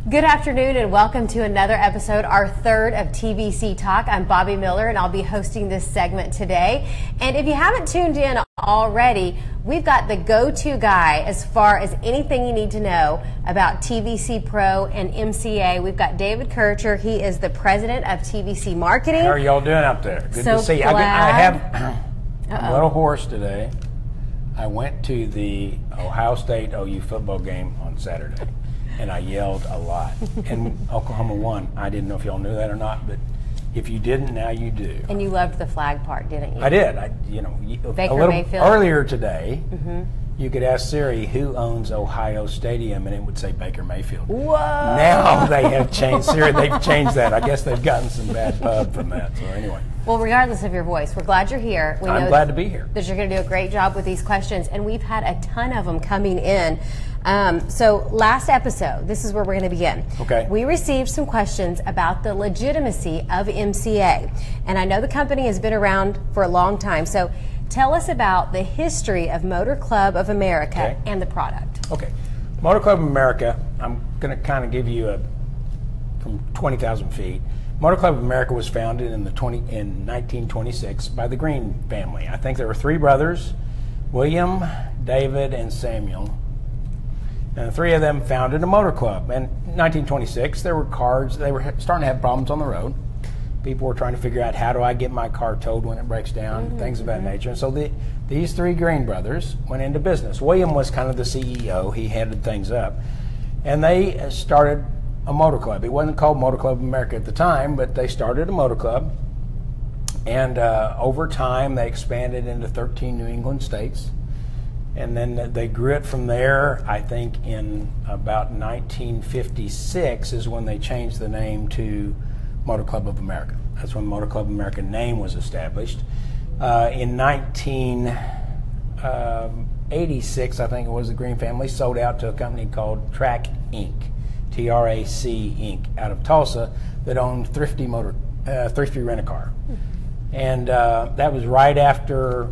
Good afternoon and welcome to another episode, our third of TVC Talk. I'm Bobby Miller and I'll be hosting this segment today. And if you haven't tuned in already, we've got the go-to guy as far as anything you need to know about TVC Pro and MCA. We've got David Kircher. He is the president of TVC Marketing. How are y'all doing out there? Good to see you. I'm a little hoarse today. I went to the Ohio State OU football game on Saturday, and I yelled a lot. And Oklahoma won. I didn't know if y'all knew that or not, but if you didn't, now you do. And you loved the flag part, didn't you? I did. Mayfield. Earlier today, you could ask Siri who owns Ohio Stadium, and it would say Baker Mayfield. Whoa! Now they have changed. Siri, they've changed that. I guess they've gotten some bad pub from that. So anyway. Well, regardless of your voice, we're glad you're here. I'm glad to be here. That you're going to do a great job with these questions, and we've had a ton of them coming in. So last episode, this is where we're going to begin. Okay. We received some questions about the legitimacy of MCA, and I know the company has been around for a long time. So tell us about the history of Motor Club of America and the product. Okay. Motor Club of America, I'm going to kind of give you from 20,000 feet. Motor Club of America was founded in 1926 by the Green family. I think there were three brothers, William, David, and Samuel. And the three of them founded a motor club. And in 1926, there were cars, they were starting to have problems on the road. People were trying to figure out, how do I get my car towed when it breaks down, things of that nature. And so these three Green brothers went into business. William was kind of the CEO. He headed things up. And they started a motor club. It wasn't called Motor Club of America at the time, but they started a motor club. And over time, they expanded into 13 New England states. And then they grew it from there. I think in about 1956 is when they changed the name to Motor Club of America. That's when Motor Club of America name was established. In 1986, I think it was, the Green family sold out to a company called Track Inc., TRAC Inc., out of Tulsa, that owned Thrifty Rent-A-Car. And that was right after,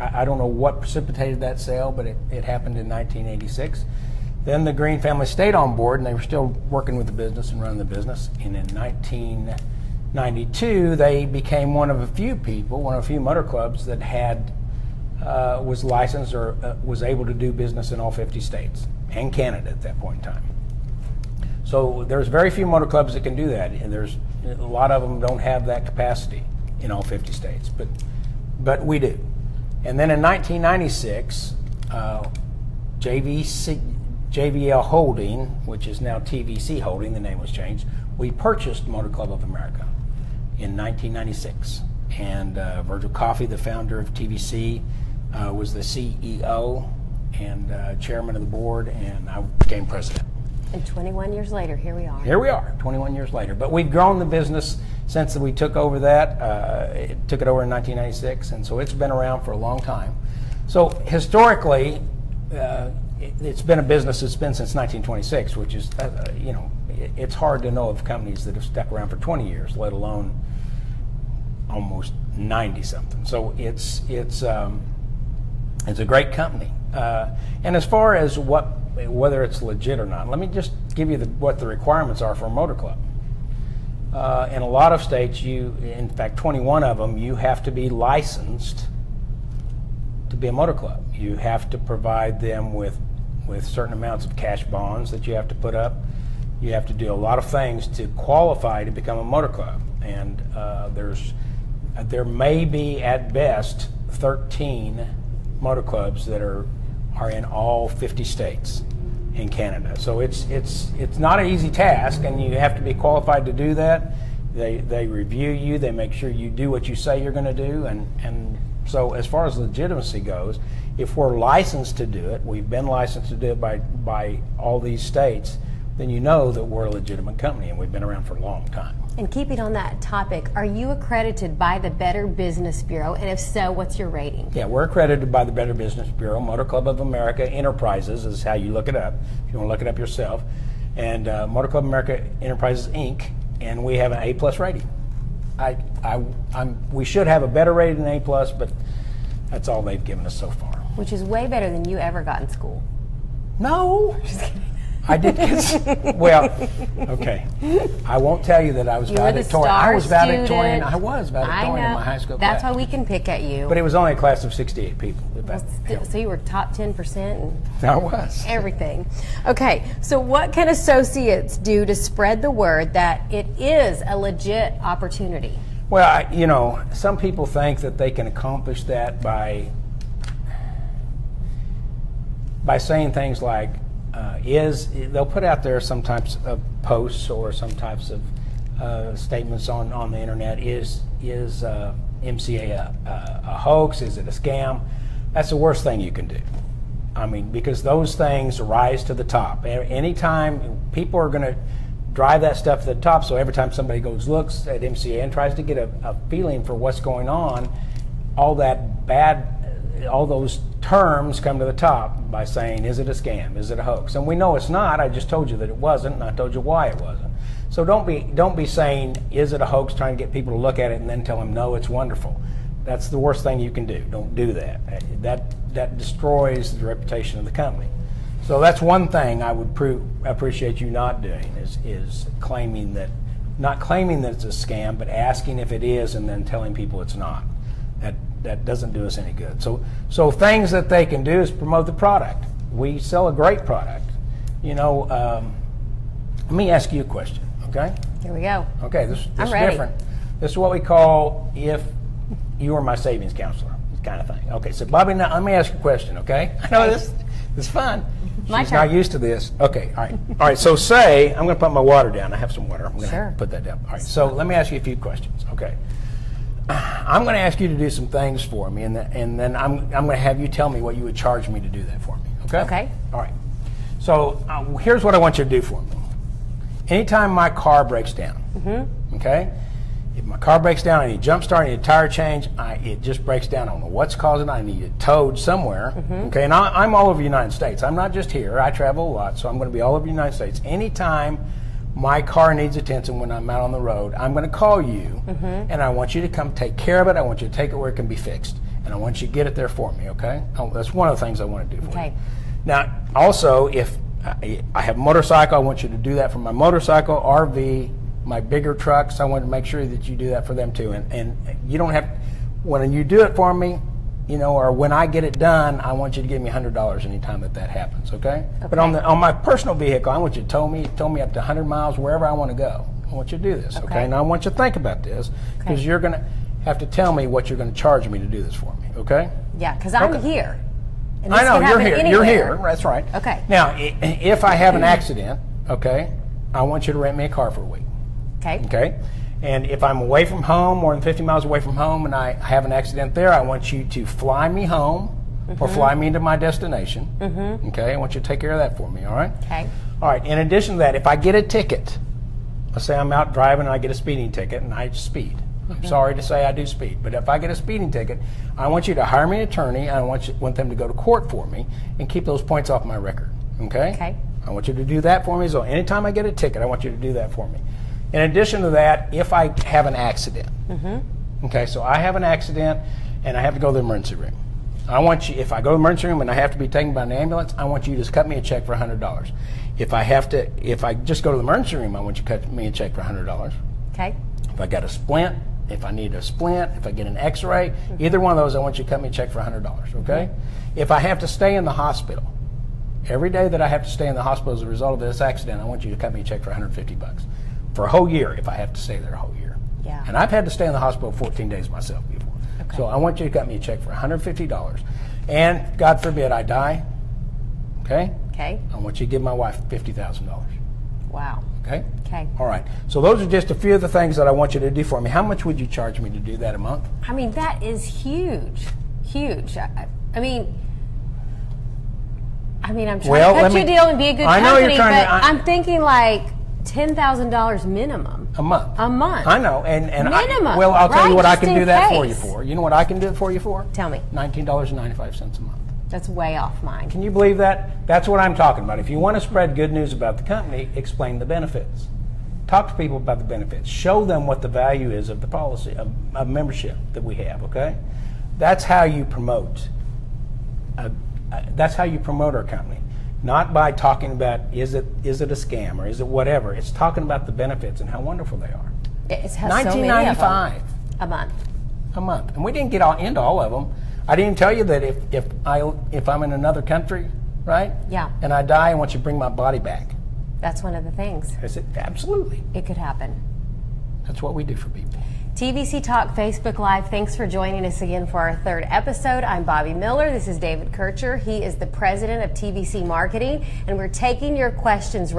I don't know what precipitated that sale, but it happened in 1986. Then the Green family stayed on board, and they were still working with the business and running the business. And in 1992, they became one of a few motor clubs that was licensed or was able to do business in all 50 states and Canada at that point in time. So there's very few motor clubs that can do that, and there's a lot of them don't have that capacity in all 50 states, but we do. And then in 1996, JVL Holding, which is now TVC Holding, the name was changed, we purchased Motor Club of America in 1996. And Virgil Coffey, the founder of TVC, was the CEO and chairman of the board, and I became president. And 21 years later, here we are. Here we are, 21 years later. But we've grown the business since we took over that. Took it over in 1996, and so it's been around for a long time. So historically, it's been a business that's been since 1926, which is, it's hard to know of companies that have stuck around for 20 years, let alone almost 90-something. So it's a great company. And as far as whether it's legit or not, let me just give you what the requirements are for a motor club. In a lot of states, in fact 21 of them, you have to be licensed to be a motor club. You have to provide them with certain amounts of cash bonds that you have to put up. You have to do a lot of things to qualify to become a motor club. And there may be at best 13 motor clubs that are in all 50 states in Canada. So it's not an easy task, and you have to be qualified to do that. They review you, they make sure you do what you say you're going to do, and so as far as legitimacy goes, if we're licensed to do it, we've been licensed to do it by all these states, then you know that we're a legitimate company and we've been around for a long time. And keeping on that topic, are you accredited by the Better Business Bureau? And if so, what's your rating? Yeah, we're accredited by the Better Business Bureau. Motor Club of America Enterprises is how you look it up, if you want to look it up yourself. And Motor Club of America Enterprises, Inc., and we have an A+ rating. We should have a better rating than A+, but that's all they've given us so far. Which is way better than you ever got in school. No. Just kidding. I did get, well, okay. I won't tell you that I was valedictorian. I was valedictorian. I was valedictorian in my high school class. That's why we can pick at you. But it was only a class of 68 people. So you were top 10% and I was. Everything. Okay, so what can associates do to spread the word that it is a legit opportunity? Well, you know, some people think that they can accomplish that by saying things like, they'll put out there some types of posts or some types of statements on the internet. Is MCA a hoax? Is it a scam? That's the worst thing you can do. I mean, because those things rise to the top. Anytime people are going to drive that stuff to the top, so every time somebody looks at MCA and tries to get a feeling for what's going on, all those terms come to the top by saying, is it a scam? Is it a hoax? And we know it's not. I just told you that it wasn't, and I told you why it wasn't. So don't be saying, is it a hoax, trying to get people to look at it and then tell them, no, it's wonderful. That's the worst thing you can do. Don't do that. That destroys the reputation of the company. So that's one thing I would appreciate you not doing is not claiming that it's a scam, but asking if it is and then telling people it's not. That doesn't do us any good. So things that they can do is promote the product. We sell a great product. You know, let me ask you a question, okay? Here we go. Okay, this is ready. different. This is what we call if you were my savings counselor kind of thing. Okay, so Bobby, now let me ask you a question, okay? I know this is fun. She's not used to this. Okay, all right. So say, I'm going to put my water down. I have some water. I'm going to put that down. All right, so let me ask you a few questions, okay? I'm going to ask you to do some things for me, and then I'm going to have you tell me what you would charge me to do that for me, okay? Okay. All right. So here's what I want you to do for me. Anytime my car breaks down, okay? If my car breaks down, I need a jump start, I need a tire change, it just breaks down. I don't know what's causing it. I need it towed somewhere, okay? And I'm all over the United States. I'm not just here. I travel a lot, so I'm going to be all over the United States. Anytime my car needs attention when I'm out on the road, I'm going to call you, and I want you to come take care of it. I want you to take it where it can be fixed, and I want you to get it there for me, okay? That's one of the things I want to do for you. Now, also, if I have a motorcycle, I want you to do that for my motorcycle, RV, my bigger trucks. I want to make sure that you do that for them too. And you don't have, when you do it for me, you know, or when I get it done, I want you to give me $100 anytime that happens, okay? But on my personal vehicle, I want you to tow me up to 100 miles wherever I want to go. I want you to do this, okay? Now I want you to think about this, because you're going to have to tell me what you're going to charge me to do this for me, okay? Yeah, because I'm here. And I know, you're here. Anywhere. You're here, that's right. Okay. Now, if I have an accident, okay, I want you to rent me a car for a week. Okay. Okay. And if I'm away from home, more than 50 miles away from home, and I have an accident there, I want you to fly me home or fly me to my destination. Okay. I want you to take care of that for me. All right. Okay. All right. In addition to that, if I get a ticket, let's say I'm out driving and I get a speeding ticket and I speed. I'm sorry to say I do speed, but if I get a speeding ticket, I want you to hire me an attorney. I want them to go to court for me and keep those points off my record. Okay. Okay. I want you to do that for me. So anytime I get a ticket, I want you to do that for me. In addition to that, if I have an accident, okay, so I have an accident and I have to go to the emergency room. I want you, if I go to the emergency room and I have to be taken by an ambulance, I want you to just cut me a check for $100. If I just go to the emergency room, I want you to cut me a check for $100. Okay. If I got a splint, if I need a splint, if I get an x-ray, either one of those, I want you to cut me a check for $100, okay? If I have to stay in the hospital, every day that I have to stay in the hospital as a result of this accident, I want you to cut me a check for $150. For a whole year, if I have to stay there a whole year. Yeah. And I've had to stay in the hospital 14 days myself before. Okay. So I want you to cut me a check for $150. And God forbid I die, okay? Okay. I want you to give my wife $50,000. Wow. Okay? Okay. All right. So those are just a few of the things that I want you to do for me. How much would you charge me to do that a month? I mean, that is huge. Huge. I mean, I'm trying to cut you a deal and be a good company, but I'm thinking like $10,000 minimum. A month. A month. I know. And minimum. I'll tell you what I can do that for you for. You know what I can do it for you for? Tell me. $19.95 a month. That's way off mine. Can you believe that? That's what I'm talking about. If you want to spread good news about the company, explain the benefits. Talk to people about the benefits. Show them what the value is of the policy, of membership that we have, okay? That's how you promote. That's how you promote our company. Not by talking about is it a scam or is it whatever. It's talking about the benefits and how wonderful they are. It has so many of them. $19.95 a month. a month, and we didn't get into all of them. I didn't tell you that if I'm in another country, right? Yeah. And I die, I want you to bring my body back. That's one of the things. I said, absolutely. It could happen. That's what we do for people. TVC Talk Facebook Live, thanks for joining us again for our third episode. I'm Bobby Miller. This is David Kircher. He is the president of TVC Marketing, and we're taking your questions